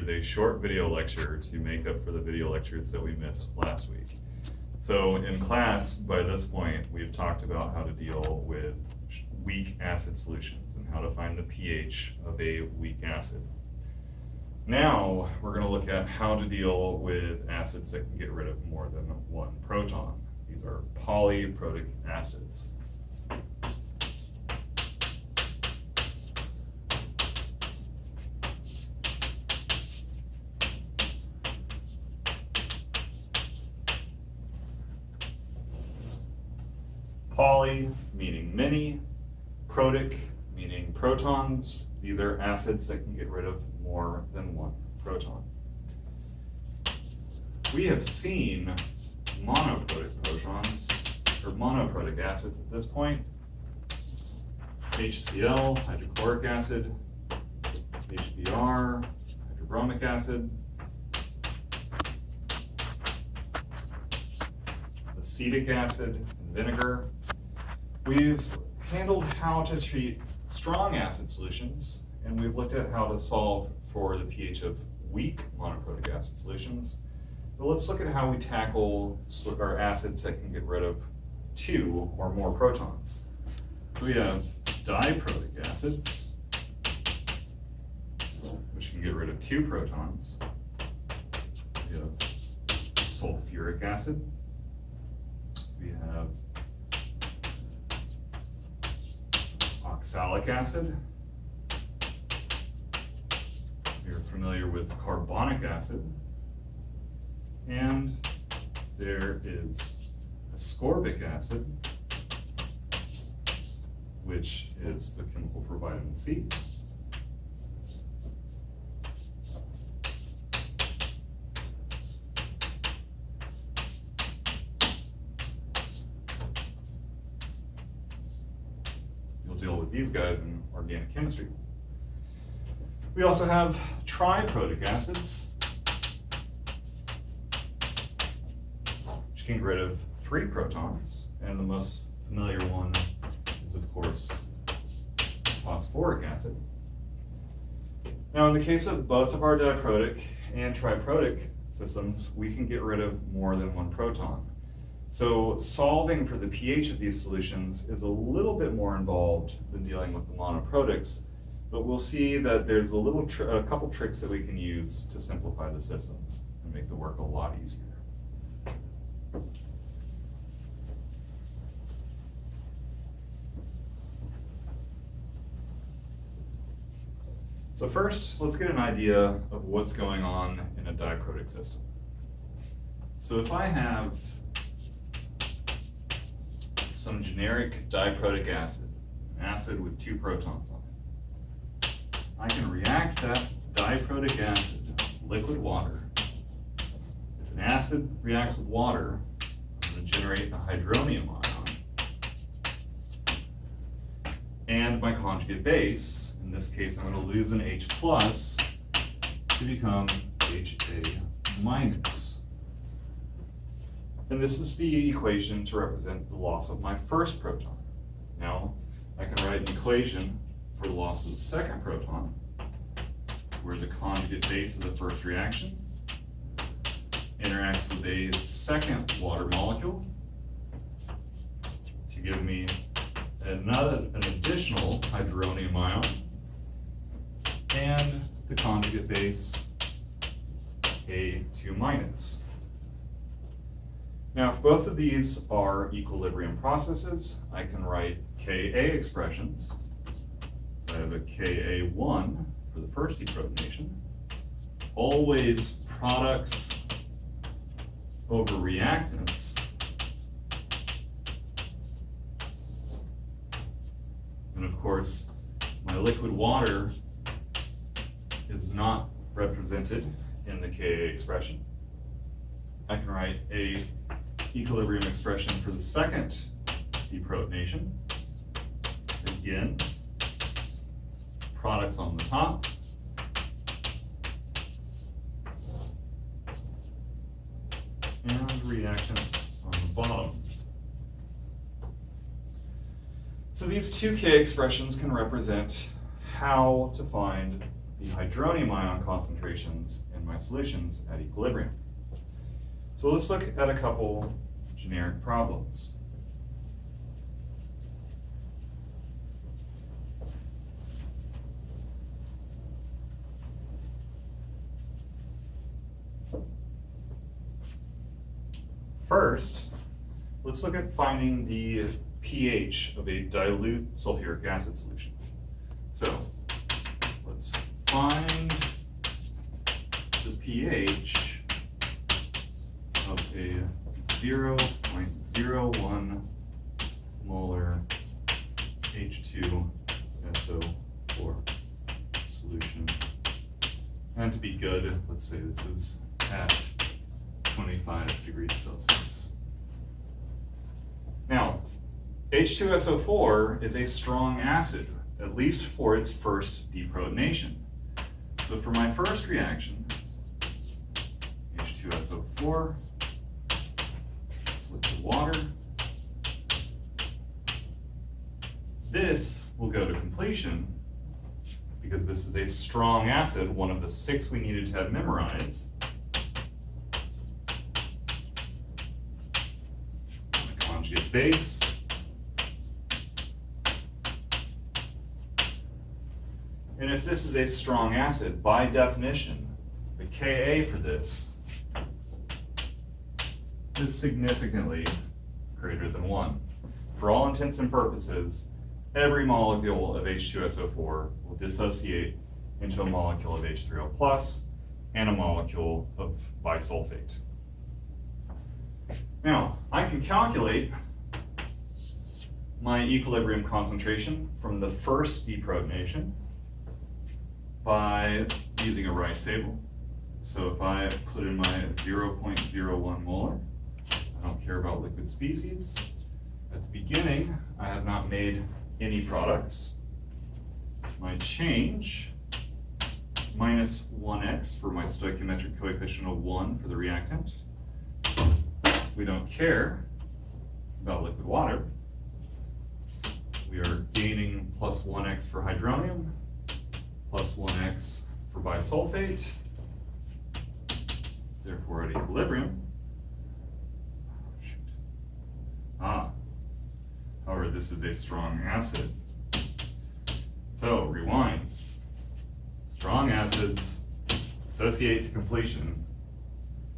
is a short video lecture to make up for the video lectures that we missed last week. So in class, by this point, we've talked about how to deal with weak acid solutions and how to find the pH of a weak acid. Now, we're going to look at how to deal with acids that can get rid of more than one proton. These are polyprotic acids. Poly meaning many, protic meaning protons. These are acids that can get rid of more than one proton. We have seen monoprotic protons, or monoprotic acids at this point. HCl, hydrochloric acid, HBr, hydrobromic acid, acetic acid, and vinegar. We've handled how to treat strong acid solutions, and we've looked at how to solve for the pH of weak monoprotic acid solutions. But let's look at how we tackle our acids that can get rid of two or more protons. We have diprotic acids, which can get rid of two protons. We have sulfuric acid. We have oxalic acid. You're familiar with carbonic acid. And there is ascorbic acid, which is the chemical for vitamin C. You'll deal with these guys in organic chemistry. We also have triprotic acids, which can get rid of three protons, and the most familiar one is, of course, phosphoric acid. Now, in the case of both of our diprotic and triprotic systems, we can get rid of more than one proton. So solving for the pH of these solutions is a little bit more involved than dealing with the monoprotics, but we'll see that there's a couple tricks that we can use to simplify the systems and make the work a lot easier. So first, let's get an idea of what's going on in a diprotic system. So if I have some generic diprotic acid, an acid with two protons on it, I can react that diprotic acid with liquid water. If an acid reacts with water, I'm going to generate a hydronium ion. And my conjugate base, in this case I'm going to lose an H plus to become HA minus. And this is the equation to represent the loss of my first proton. Now I can write an equation for the loss of the second proton, where the conjugate base of the first reaction interacts with a second water molecule to give me an additional hydronium ion and the conjugate base A2 minus. Now, if both of these are equilibrium processes, I can write Ka expressions. So I have a Ka1 for the first deprotonation. Always products over reactants. And of course, my liquid water is not represented in the Ka expression. I can write a equilibrium expression for the second deprotonation. Again, products on the top. And reactants on the bottom. So these two K expressions can represent how to find the hydronium ion concentrations in my solutions at equilibrium. So let's look at a couple generic problems. First, let's look at finding the pH of a dilute sulfuric acid solution. So let's find the pH of a 0.01 molar H2SO4 solution. And to be good, let's say this is at 25 degrees Celsius. Now, H2SO4 is a strong acid, at least for its first deprotonation. So for my first reaction, H2SO4, liquid water, this will go to completion because this is a strong acid, one of the 6 we needed to have memorized. Conjugate base. And if this is a strong acid, by definition, the Ka for this is significantly greater than 1. For all intents and purposes, every molecule of H2SO4 will dissociate into a molecule of H3O+ and a molecule of bisulfate. Now, I can calculate my equilibrium concentration from the first deprotonation by using a Rice table. So if I put in my 0.01 molar, I don't care about liquid species. At the beginning, I have not made any products. My change, minus 1x for my stoichiometric coefficient of 1 for the reactant. We don't care about liquid water. We are gaining plus 1x for hydronium, plus 1x for bisulfate. Therefore, at equilibrium, however, this is a strong acid. So, rewind. Strong acids associate to completion.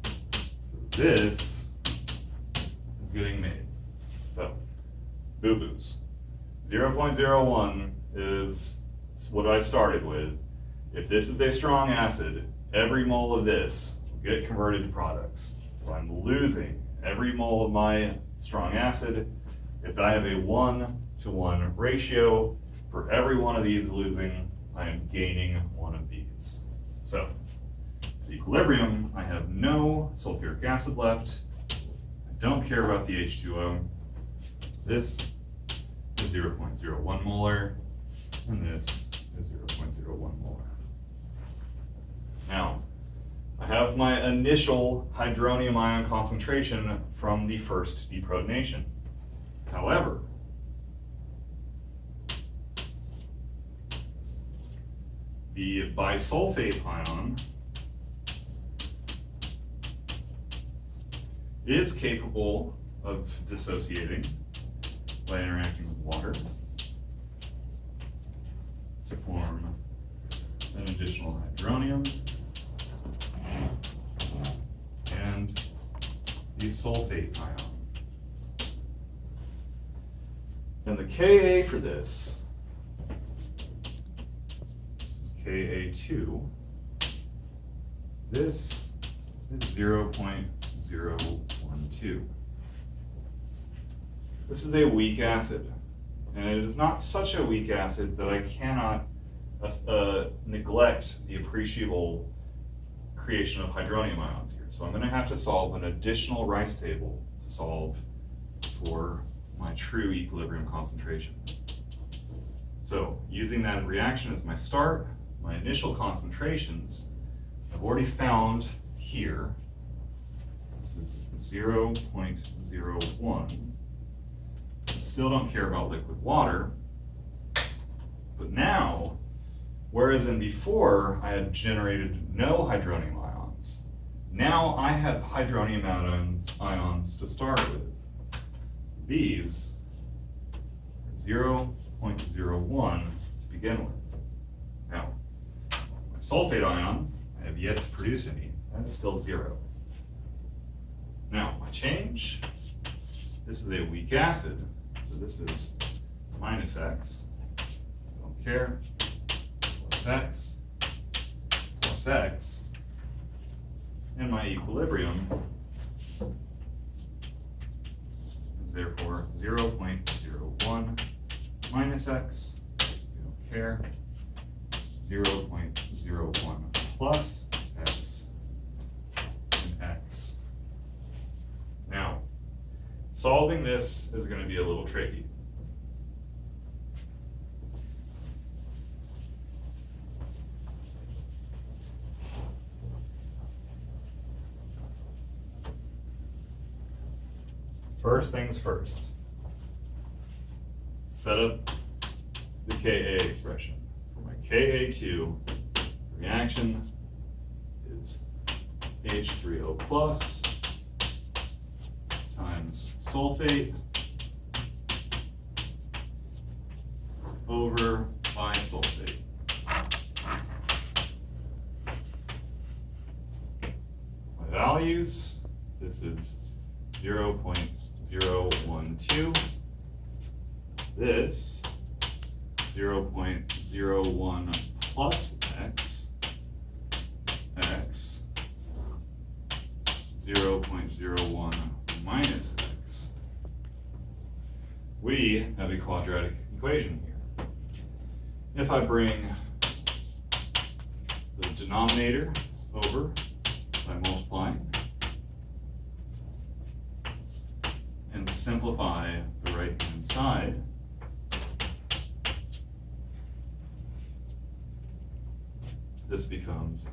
So this is getting made. So, boo-boos. 0.01 is what I started with. If this is a strong acid, every mole of this will get converted to products. So I'm losing every mole of my strong acid. If I have a 1-to-1 ratio, for every one of these losing, I am gaining one of these. So, at equilibrium, I have no sulfuric acid left. I don't care about the H2O. This is 0.01 molar, and this is 0.01 molar. Now, I have my initial hydronium ion concentration from the first deprotonation. However, the bisulfate ion is capable of dissociating by interacting with water to form an additional hydronium and the sulfate ion. And the Ka for this is Ka2. This is 0.012. This is a weak acid, and it is not such a weak acid that I cannot neglect the appreciable creation of hydronium ions here. So I'm going to have to solve an additional Rice table to solve for my true equilibrium concentration. So using that reaction as my start, my initial concentrations, I've already found here. This is 0.01. Still don't care about liquid water, but now Whereas in before, I had generated no hydronium ions. Now I have hydronium ions to start with. These are 0.01 to begin with. Now, my sulfate ion, I have yet to produce any. That is still 0. Now, my change, this is a weak acid, so this is minus X. Don't care. Plus X, plus X. And my equilibrium is therefore 0.01 minus X. We don't care. 0.01 plus X and X. Now, solving this is going to be a little tricky. First things first, set up the Ka expression. For my Ka2, the reaction is H3O plus times sulfate over bisulfate. My values, this is 0.012. This 0.01 plus X, X, 0.01 minus X. We have a quadratic equation here. If I bring the denominator over by multiplying and simplify the right-hand side, this becomes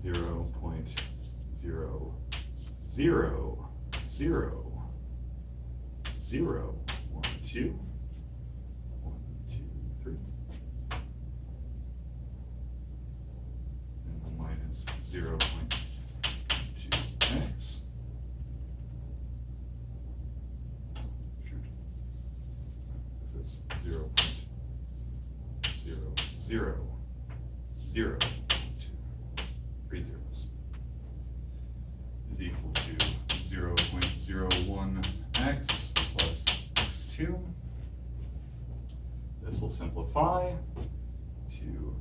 0.0000010. 1, 2, 3. And minus 0.2x. This is 0.000. 3 zeros is equal to 0.01x plus x2. This will simplify to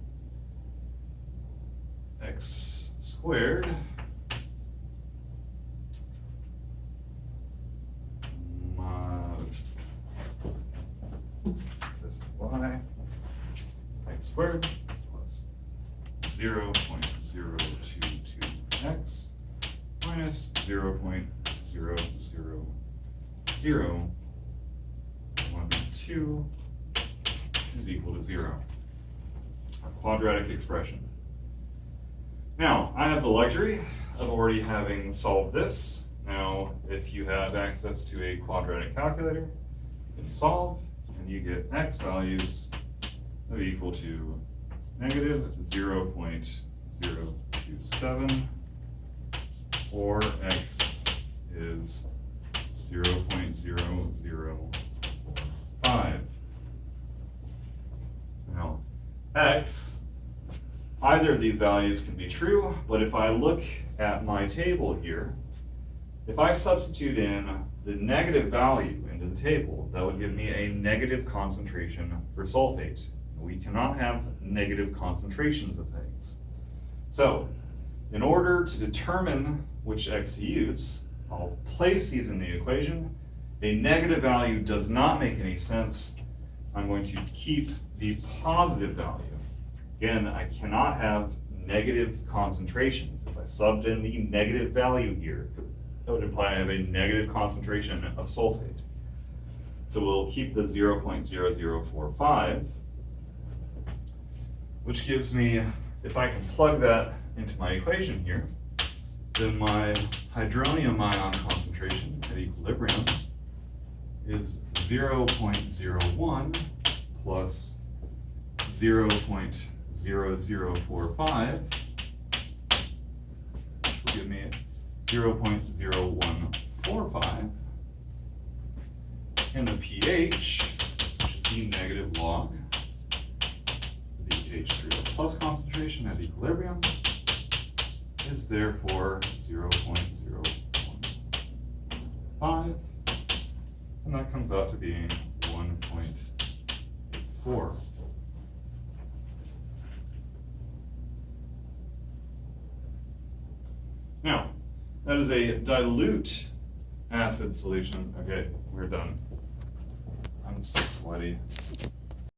x squared this y x squared plus 0.022x minus 0.00012 is equal to 0. A quadratic expression. Now, I have the luxury of already having solved this. Now, if you have access to a quadratic calculator, you can solve, and you get x values that are equal to negative 0.027, or x is 0.0045. Now, x, either of these values can be true, but if I look at my table here, if I substitute in the negative value into the table, that would give me a negative concentration for sulfate. We cannot have negative concentrations of things. So, in order to determine which x to use, I'll place these in the equation. A negative value does not make any sense. I'm going to keep the positive value. Again, I cannot have negative concentrations. If I subbed in the negative value here, that would imply I have a negative concentration of sulfate. So we'll keep the 0.0045, which gives me, if I can plug that into my equation here, then my hydronium ion concentration at equilibrium is 0.01 plus 0.000 0.0045, which will give me 0.0145. And the pH, which is the negative log, the H3O plus concentration at equilibrium, is therefore 0.015, and that comes out to being 1.84. Now, that is a dilute acid solution. Okay, we're done. I'm sweaty.